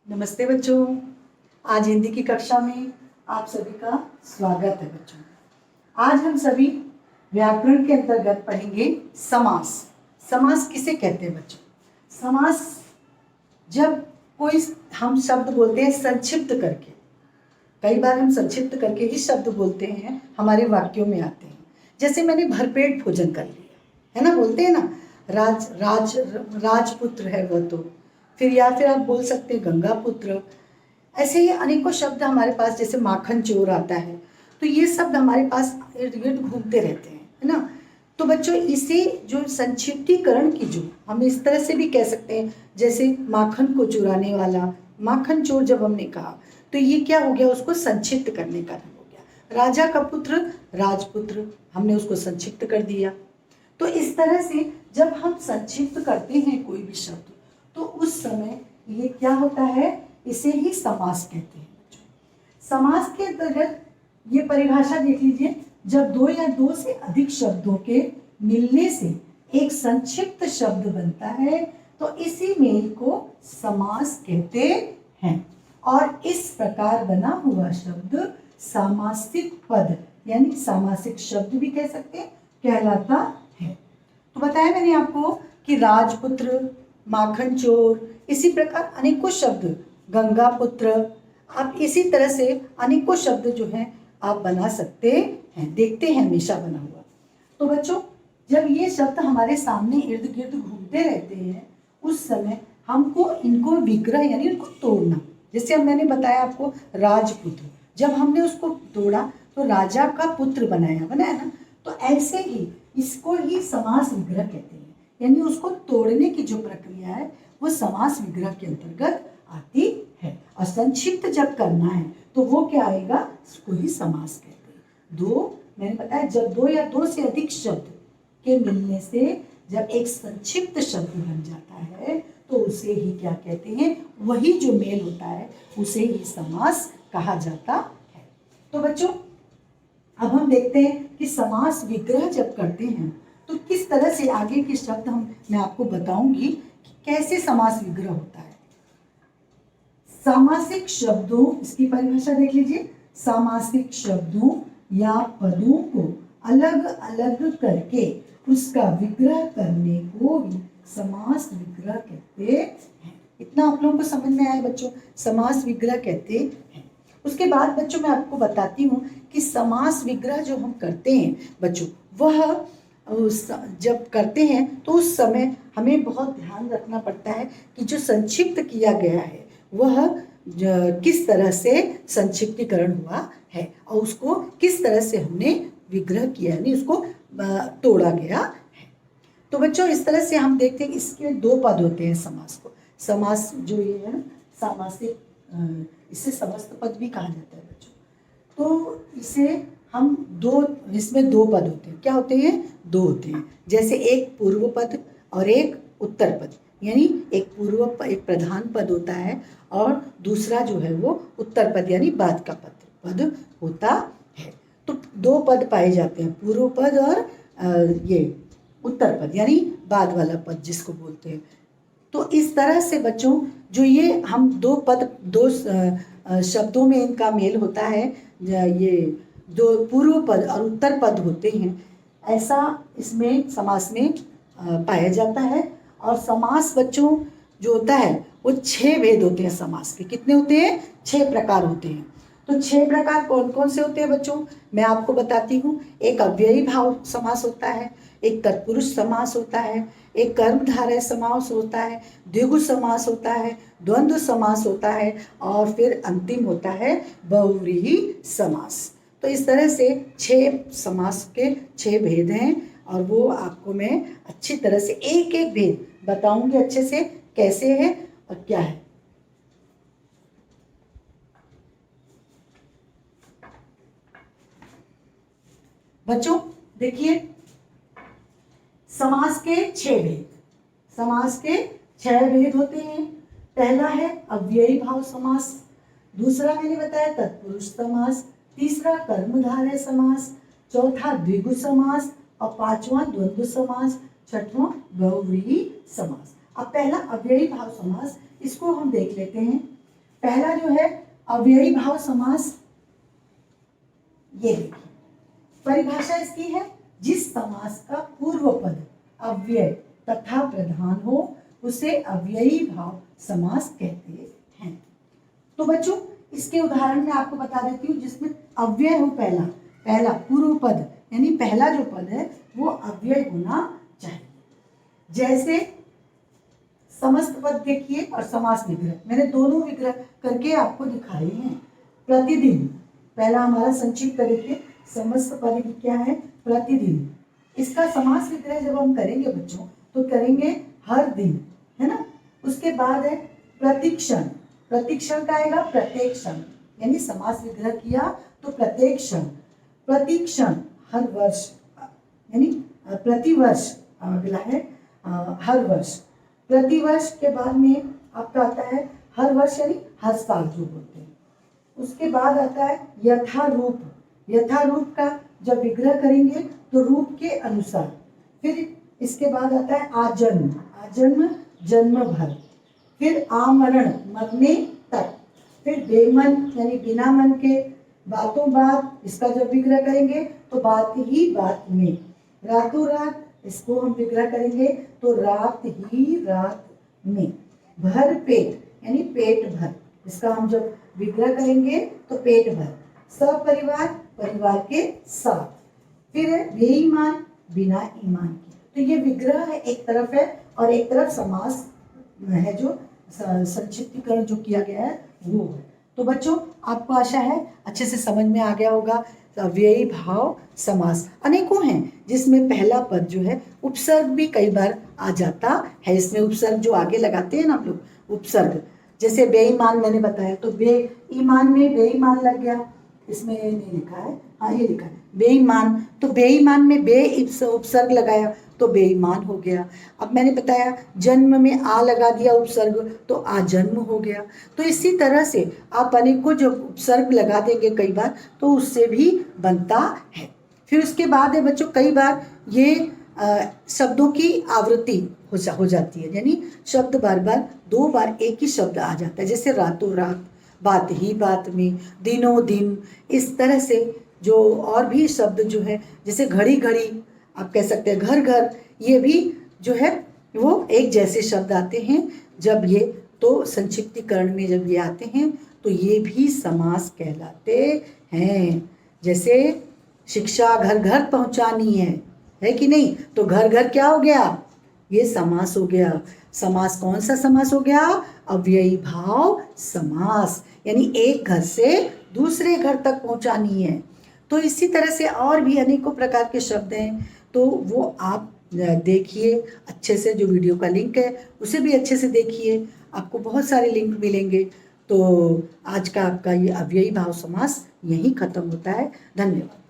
नमस्ते बच्चों। आज हिंदी की कक्षा में आप सभी का स्वागत है बच्चों। आज हम सभी व्याकरण के अंतर्गत पढ़ेंगे समास। समास किसे कहते हैं बच्चों? समास जब कोई हम शब्द बोलते हैं संक्षिप्त करके, कई बार हम संक्षिप्त करके ही शब्द बोलते हैं, हमारे वाक्यों में आते हैं। जैसे मैंने भरपेट भोजन कर लिया, है ना, बोलते हैं ना, राजपुत्र है वह तो। फिर या फिर आप बोल सकते हैं गंगा पुत्र। ऐसे ही अनेकों शब्द हमारे पास, जैसे माखन चोर आता है, तो ये शब्द हमारे पास इर्द गिर्द घूमते रहते हैं, है ना। तो बच्चों इसे जो संक्षिप्तीकरण की, जो हम इस तरह से भी कह सकते हैं, जैसे माखन को चुराने वाला, माखन चोर जब हमने कहा तो ये क्या हो गया, उसको संक्षिप्त करने का हो गया। राजा का पुत्र राजपुत्र, हमने उसको संक्षिप्त कर दिया। तो इस तरह से जब हम संक्षिप्त करते हैं कोई भी शब्द, तो उस समय ये क्या होता है, इसे ही समास कहते हैं। समास के अंतर्गत ये परिभाषा देख लीजिए, जब दो या दो से अधिक शब्दों के मिलने से एक संक्षिप्त शब्द बनता है तो इसी मेल को समास कहते हैं। और इस प्रकार बना हुआ शब्द सामासिक पद यानी सामासिक शब्द भी कह सकते हैं, कहलाता है। तो बताया मैंने आपको कि राजपुत्र, माखन चोर, इसी प्रकार अनेकों शब्द, गंगा पुत्र, आप इसी तरह से अनेकों शब्द जो हैं आप बना सकते हैं, देखते हैं हमेशा बना हुआ। तो बच्चों जब ये शब्द हमारे सामने इर्द गिर्द घूमते रहते हैं, उस समय हमको इनको विग्रह यानी इनको तोड़ना। जैसे अब मैंने बताया आपको राजपुत्र, जब हमने उसको तोड़ा तो राजा का पुत्र बनाया ना, तो ऐसे ही इसको ही समास विग्रह कहते हैं, यानी उसको तोड़ने की जो प्रक्रिया है वो समास विग्रह के अंतर्गत आती है। और संक्षिप्त जब करना है तो वो क्या आएगा, उसको ही समास कहते हैं। दो, मैंने बताया जब दो या दो से अधिक शब्द के मिलने से जब एक संक्षिप्त शब्द बन जाता है तो उसे ही क्या कहते हैं, वही जो मेल होता है उसे ही समास कहा जाता है। तो बच्चों अब हम देखते हैं कि समास विग्रह जब करते हैं तो किस तरह से आगे के शब्द मैं आपको बताऊंगी कि कैसे समास विग्रह होता है। सामासिक शब्दों, इसकी परिभाषा देख लीजिए, सामासिक शब्दों या पदों को अलग अलग करके उसका विग्रह करने को भी समास विग्रह कहते हैं। इतना आप लोगों को समझ में आया बच्चों, समास विग्रह कहते हैं। उसके बाद बच्चों मैं आपको बताती हूँ कि समास विग्रह जो हम करते हैं बच्चों, वह जब करते हैं तो उस समय हमें बहुत ध्यान रखना पड़ता है कि जो संक्षिप्त किया गया है वह किस तरह से संक्षिप्तीकरण हुआ है और उसको किस तरह से हमने विग्रह किया, यानी उसको तोड़ा गया है। तो बच्चों इस तरह से हम देखते हैं कि इसके दो पद होते हैं समास को। समास जो ये है सामासिक, इसे समस्त पद भी कहा जाता है बच्चों। तो इसे हम इसमें दो पद होते हैं। क्या होते हैं? दो होते हैं। जैसे एक पूर्व पद और एक उत्तर पद, यानी एक प्रधान पद होता है और दूसरा जो है वो उत्तर पद यानी बाद का पद होता है। तो दो पद पाए जाते हैं, पूर्व पद और ये उत्तर पद यानी बाद वाला पद जिसको बोलते हैं। तो इस तरह से बच्चों जो ये हम दो शब्दों में इनका मेल होता है, ये दो पूर्व पद और उत्तर पद होते हैं, ऐसा इसमें समास में पाया जाता है। और समास बच्चों जो होता है वो 6 भेद होते हैं समास के। कितने होते हैं? 6 प्रकार होते हैं। तो 6 प्रकार कौन कौन से होते हैं बच्चों, मैं आपको बताती हूँ। एक अव्ययी भाव समास होता है, एक तत्पुरुष समास होता है, एक कर्मधारय समास होता है, द्विगु समास होता है, द्वंद्व समास होता है और फिर अंतिम होता है बहुव्रीहि समास। तो इस तरह से 6 समास के 6 भेद हैं और वो आपको मैं अच्छी तरह से एक एक भेद बताऊंगी अच्छे से कैसे है और क्या है। बच्चों देखिए, समास के 6 भेद, समास के 6 भेद होते हैं। पहला है अव्ययी भाव समास, दूसरा मैंने बताया तत्पुरुष समास, तीसरा कर्मधारय समास, चौथा द्विगु समास और पांचवा द्वंद्व समास, छठवां बहुव्रीहि समास। अब पहला अव्ययी भाव समास, इसको हम देख लेते हैं। पहला जो है अव्ययी भाव समास, ये देखिए परिभाषा इसकी है, जिस समास का पूर्व पद अव्यय तथा प्रधान हो उसे अव्ययी भाव समास कहते हैं। तो बच्चों इसके उदाहरण मैं आपको बता देती हूँ, जिसमें अव्यय हो पहला पूर्व पद, यानी पहला जो पद है वो अव्यय होना चाहिए। जैसे समस्त पद देखिए और समास विग्रह, मैंने दोनों विग्रह करके आपको दिखाए हैं। प्रतिदिन, पहला हमारा संक्षिप्त देखिए, समस्त पद की क्या है, प्रतिदिन। इसका समास विग्रह जब हम करेंगे बच्चों तो करेंगे हर दिन, है ना। उसके बाद है प्रतिक्षण, प्रतिक्षण का आएगा प्रत्येक क्षण, यानी समास विग्रह किया तो प्रत्येक क्षण। प्रतिक्षण हर वर्ष, यानी प्रतिवर्ष, अगला है हर वर्ष। प्रतिवर्ष के बाद में आपका आता है हर वर्ष, यानी हर साल जो बोलते हैं। उसके बाद आता है यथारूप, यथारूप का जब विग्रह करेंगे तो रूप के अनुसार। फिर इसके बाद आता है आजन्म, आजन्म जन्म भर। फिर आमरण, मरने तक। फिर बेमन, यानी बिना मन के, बातों बात, इसका जब विग्रह करेंगे तो बात ही बात में। रातों रात, इसको हम विग्रह करेंगे तो रात ही रात में। भर पेट, यानी पेट भर, इसका हम जब विग्रह करेंगे तो पेट भर। सपरिवार, परिवार के साथ। फिर है बेईमान, बिना ईमान के। तो ये विग्रह है एक तरफ है, और एक तरफ समास है जो संक्षिप्तीकरण जो किया गया है वो है। तो बच्चों आपको आशा है अच्छे से समझ में आ गया होगा। अव्ययी भाव समास अनेकों हैं, जिसमें पहला पद जो है उपसर्ग भी कई बार आ जाता है। इसमें उपसर्ग जो आगे लगाते हैं ना हम लोग, उपसर्ग, जैसे बेईमान मैंने बताया तो बेईमान में बेईमान लग गया, इसमें नहीं लिखा है, हाँ ये लिखा है बेईमान, तो बेईमान में बे उपसर्ग लगाया तो बेईमान हो गया। अब मैंने बताया जन्म में आ लगा दिया उपसर्ग तो आजन्म हो गया। तो इसी तरह से आप अनेकों जो उपसर्ग लगा देंगे कई बार तो उससे भी बनता है। फिर उसके बाद है बच्चों कई बार ये शब्दों की आवृत्ति हो जाती है, यानी शब्द बार बार दो बार एक ही शब्द आ जाता है, जैसे रातों रात, बात ही बात में, दिनों दिन। इस तरह से जो और भी शब्द जो है, जैसे घड़ी घड़ी आप कह सकते हैं, घर घर, ये भी जो है वो एक जैसे शब्द आते हैं। जब ये तो संक्षिप्तीकरण में जब ये आते हैं तो ये भी समास कहलाते हैं। जैसे शिक्षा घर घर पहुंचानी है कि नहीं, तो घर घर क्या हो गया, ये समास हो गया। समास कौन सा समास हो गया, अव्ययी भाव समास, यानी एक घर से दूसरे घर तक पहुंचानी है। तो इसी तरह से और भी अनेकों प्रकार के शब्द हैं, तो वो आप देखिए अच्छे से, जो वीडियो का लिंक है उसे भी अच्छे से देखिए, आपको बहुत सारे लिंक मिलेंगे। तो आज का आपका ये अव्ययी भाव समास यहीं खत्म होता है। धन्यवाद।